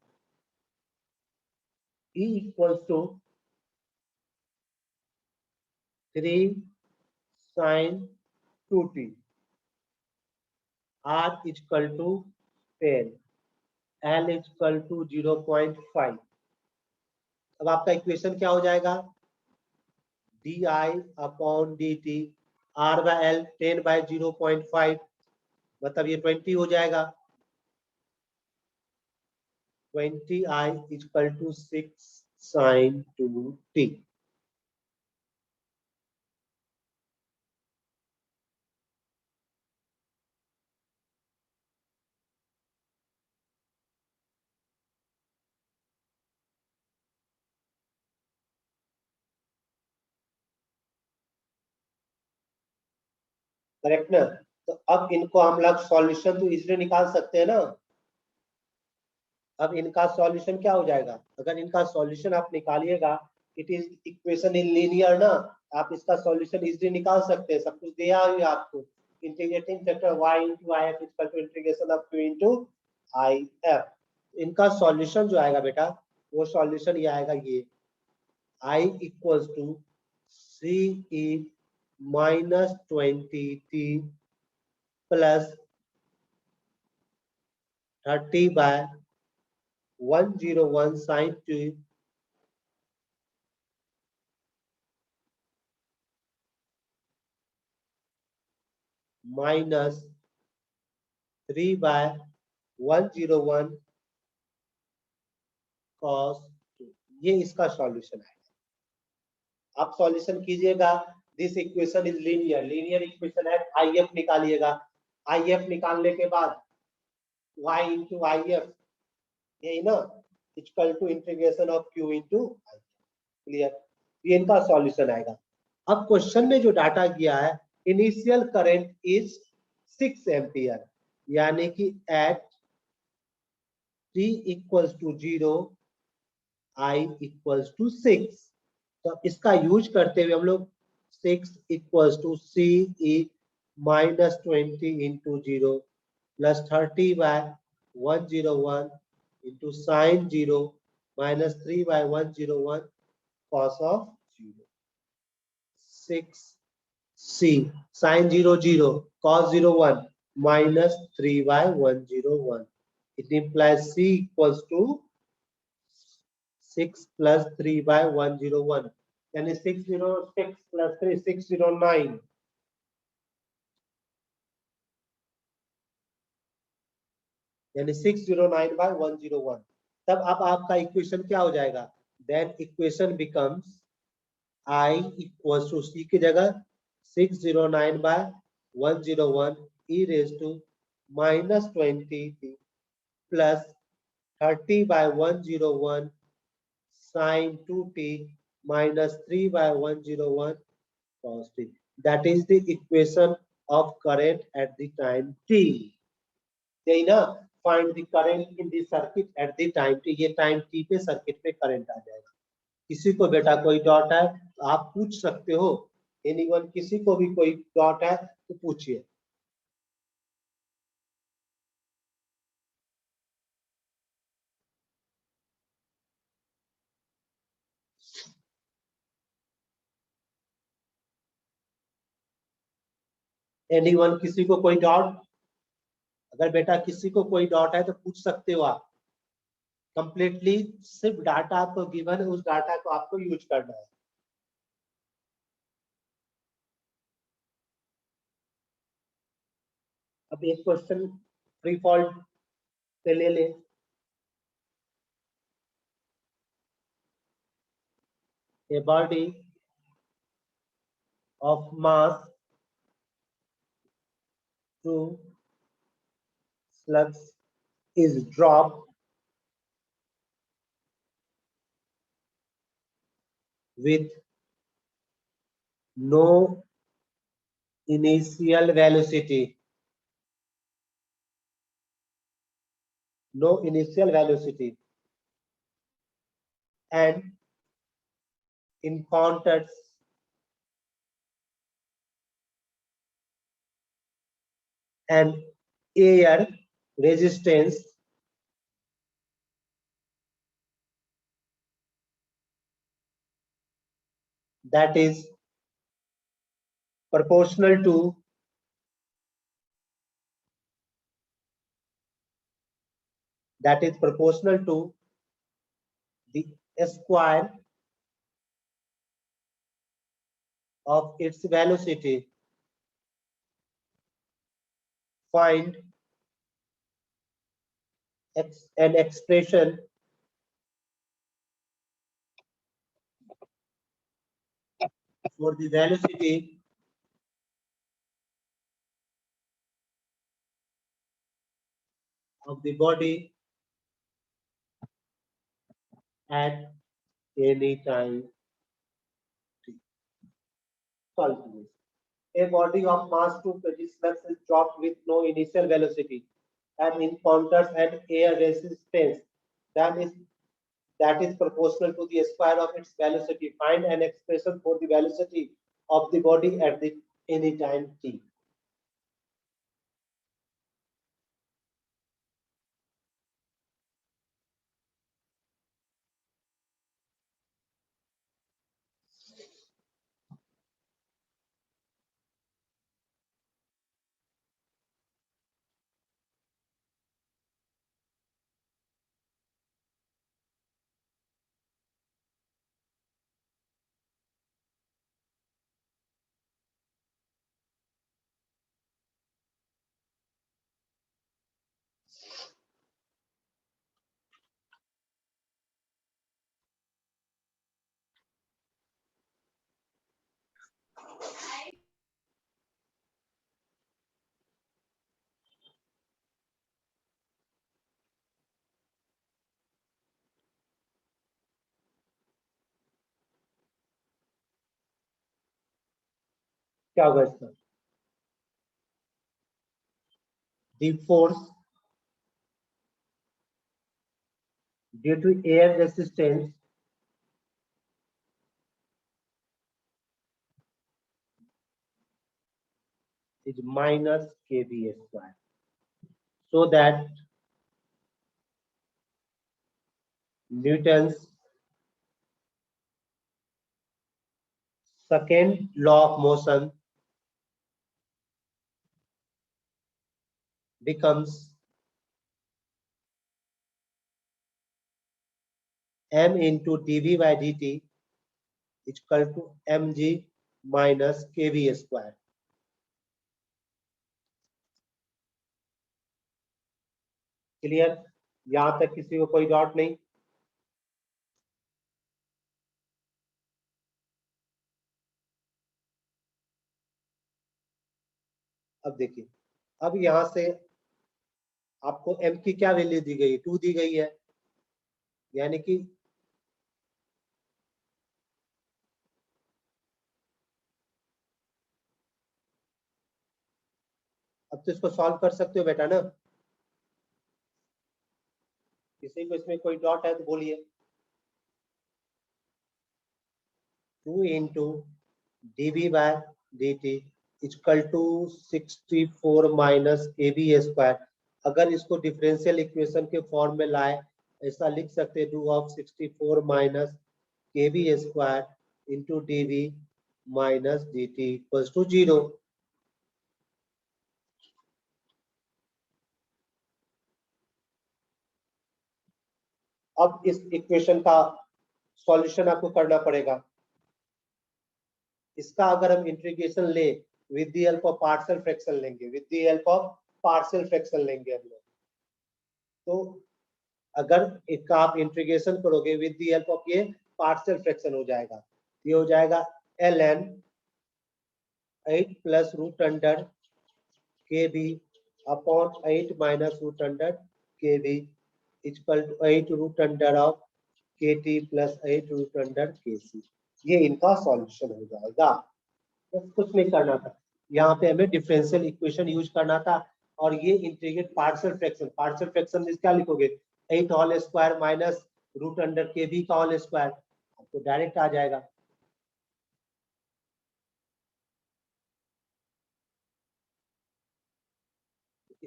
E equals to 3 sin 2t, R equal to 10, L equal to 0.5। अब आपका इक्वेशन क्या हो जाएगा, di/dt, R/L 10/0.5, मतलब ये 20 हो जाएगा। 20i equal to 6 sin 2t। Correct ना। तो अब इनको हम लोग सॉल्यूशन तो इजीली निकाल सकते हैं ना। अब इनका सॉल्यूशन क्या हो जाएगा, अगर इनका सॉल्यूशन आप निकालिएगा, it is equation in linear ना, आप इसका सॉल्यूशन इजीली निकाल सकते हैं, सब कुछ दिया हुआ है आपको। Integrating factor y into if equal to integration of q into if। इनका सॉल्यूशन जो आएगा बेटा, वो सॉल्यूशन ये आएगा, ये I equals to CE minus 20t plus 30/101 sin 2 minus 3/101 cos 2। ये इसका सॉल्यूशन है। आप सॉल्यूशन कीजिएगा, this equation is linear, linear equation है, IF निकालिएगा। IF निकालने के बाद y into IF, यही ना, equal to integration of q into IF। Clear, ये इनका सॉल्यूशन आएगा। अब क्वेश्चन में जो डाटा गया है, इनिशियल करंट इज 6 एम्पियर, यानी कि at t equals to 0 I equals to 6। तो इसका यूज करते हुए हम लोग 6 equals to CE minus 20 into 0 plus 30/101 into sine 0 minus 3/101 cos of 0। 6C sin 0 0 cos 0 1 minus 3/101। It implies C equals to 6 plus 3/101, यानी 606 plus 3 609, यानी 609/101। तब अब आपका इक्वेशन क्या हो जाएगा, then equation becomes I equals to C की जगह 609/101 e raised to minus 20 plus 30/101 sin 2t minus 3/101 cos t। That is the equation of current at the time t। यही ना, find the current in the circuit at the time t। ये time t पे circuit पे current आ जाएगा। किसी को बेटा कोई डॉट है तो आप पूछ सकते हो, एनीवन, किसी को भी कोई डॉट है तो पूछिए। एनीवन, किसी को कोई डाउट, अगर बेटा किसी को कोई डाउट है तो पूछ सकते हो आप। कंप्लीटली सिर्फ डाटा आपको गिवन है, उस डाटा को आपको यूज करना है। अब एक क्वेश्चन फ्री फॉल से ले ले। A body of mass 2 slugs is dropped with no initial velocity, no initial velocity, and encounters an air resistance that is proportional to the square of its velocity. Find an expression for the velocity of the body at any time t. Solve this. A body of mass 2 kg flux is dropped with no initial velocity and encounters an air resistance that is proportional to the square of its velocity. Find an expression for the velocity of the body at the any time t. क्या होगा इसका? The force due to air resistance is minus kV square. So that Newton's second law of motion becomes m into dv by dt is equal to mg minus kV square. Clear? यहां तक किसी को कोई doubt नहीं? अब देखिए, अब यहां से आपको m की क्या वैल्यू दी गई है? 2 दी गई है, यानी कि अब तो इसको सॉल्व कर सकते हो बेटा ना? किसी को इसमें कोई डाउट है तो बोलिए। 2 into dv by dt equal to 64 minus kV square. अगर इसको डिफरेंशियल इक्वेशन के फॉर्म में लाए, ऐसा लिख सकते हैं 2 of 64 minus kV square into dv minus dt equal to 0। अब इस इक्वेशन का सॉल्यूशन आपको करना पड़ेगा। इसका अगर हम इंटीग्रेशन ले with the help of partial fraction लेंगे, with the help of partial fraction लेंगे हम लोग, तो अगर इसका आप इंटीग्रेशन करोगे विद द हेल्प ऑफ ये पार्शियल फ्रैक्शन हो जाएगा, ये हो जाएगा ln 8 plus root under kb upon 8 minus root under kb equal to 8 root under of kt plus 8 root under kc। ये इनका सॉल्यूशन हो जाएगा। बस कुछ नहीं करना था, यहाँ पे हमें डिफरेंशियल इक्वेशन यूज करना था और ये इंटीग्रेट पार्शियल फ्रैक्शन में क्या लिखोगे? 8 whole square minus root under k v का होल स्क्वायर, आपको डायरेक्ट आ जाएगा।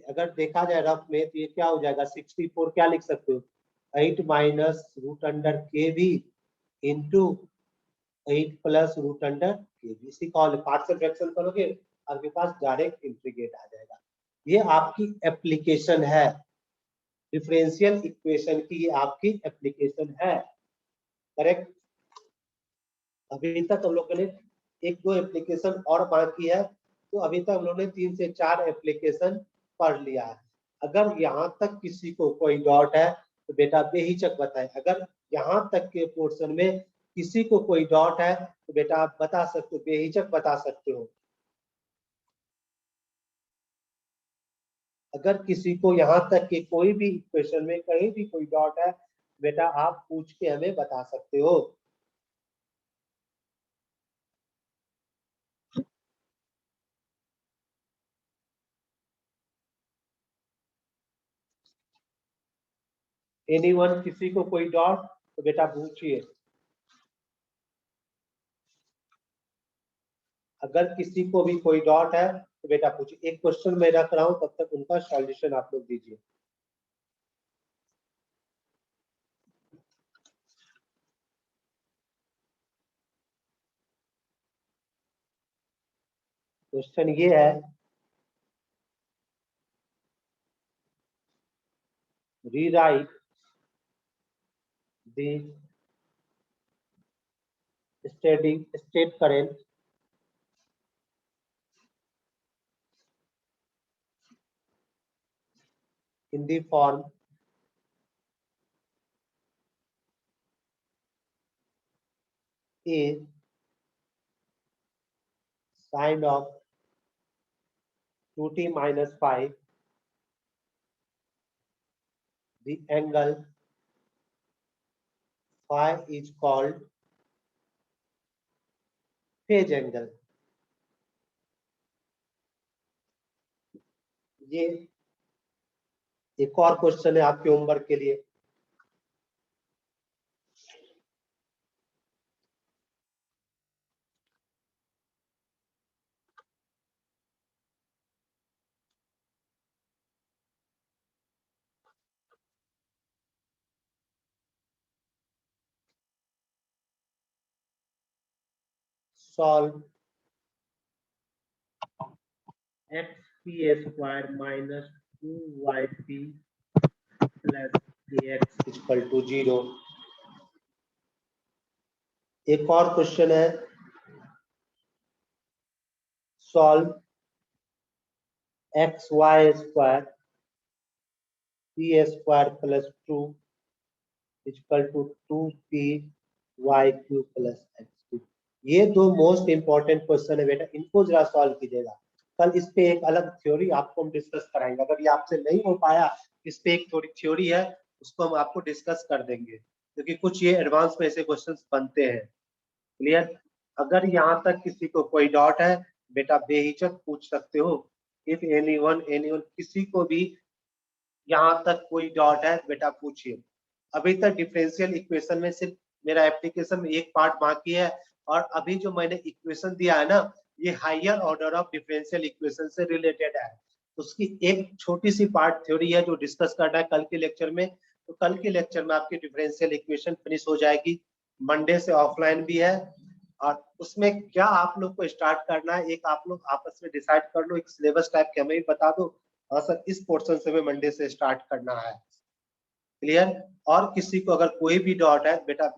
अगर देखा जाए रफ में तो ये क्या हो जाएगा 64 क्या लिख सकते हो 8 minus root under k v into 8 plus root under k v. इसी का पार्शियल फ्रैक्शन करोगे आपके पास डायरेक्ट इंटीग्रेट आ जाएगा। ये आपकी एप्लीकेशन है डिफरेंशियल इक्वेशन की, ये आपकी एप्लीकेशन है। करेक्ट। अभी तक हम लोगों ने एक दो एप्लीकेशन और बाकी है, तो अभी तक हम लोगों ने 3 से 4 एप्लीकेशन पढ़ लिया है। अगर यहाँ तक किसी को कोई डाउट है तो बेटा बेहिचक बताएं। अगर यहाँ तक के पोर्शन में किसी को कोई डाउट है तो बेटा आप बता सकते हो, बेहिचक बता सकते हो। अगर किसी को यहाँ तक के कोई भी क्वेश्चन में कहीं भी कोई डाउट है बेटा आप पूछ के हमें बता सकते हो। एनीवन, किसी को कोई डाउट तो बेटा पूछिए। अगर किसी को भी कोई डाउट है तो बेटा पूछिए। एक क्वेश्चन मैं रख रहा हूं, तब तक उनका सॉल्यूशन आप लोग दीजिए। क्वेश्चन ये है, rewrite the state current in the form A sin of 2t minus 5, the angle phi is called phase angle। ये एक और क्वेश्चन है आपके होमवर्क के लिए। Solve x p square minus 2yp plus kx equal to 0। एक और question है, solve x y square p square plus 2 equal to 2p/q plus x। ये दो मोस्ट इंपॉर्टेंट क्वेश्चन है बेटा, इनको जरा सॉल्व कीजिएगा। कल इस पे एक अलग थ्योरी आपको हम डिस्कस कराएंगे। अगर ये आपसे नहीं हो पाया, इस पे एक थोड़ी थ्योरी है उसको हम आपको डिस्कस कर देंगे, क्योंकि कुछ ये एडवांस में ऐसे क्वेश्चंस बनते हैं। क्लियर। अगर यहाँ तक किसी को कोई डाउट है बेटा बेहिचक पूछ सकते हो। इफ एनीवन किसी को भी यहाँ तक कोई डाउट है बेटा पूछिए। अभी तक डिफरेंशियल इक्वेशन में सिर्फ मेरा एप्लीकेशन में एक पार्ट बाकी है, और अभी जो मैंने इक्वेशन दिया है ना, ये higher order of differential equation से रिलेटेड है। उसकी एक छोटी सी पार्ट थ्योरी है जो डिस्कस करना है कल के लेक्चर में। तो कल के लेक्चर में आपकी डिफरेंशियल इक्वेशन फिनिश हो जाएगी। मंडे से ऑफलाइन भी है, और उसमें क्या आप लोग को स्टार्ट करना है एक आप लोग आपस में डिसाइड कर लो। एक सिलेबस टाइप के हमें भी बता दो, और सर इस पोर्शन से हमें मंडे से स्टार्ट करना है। क्लियर। और किसी को अगर कोई भी डाउट है बेटा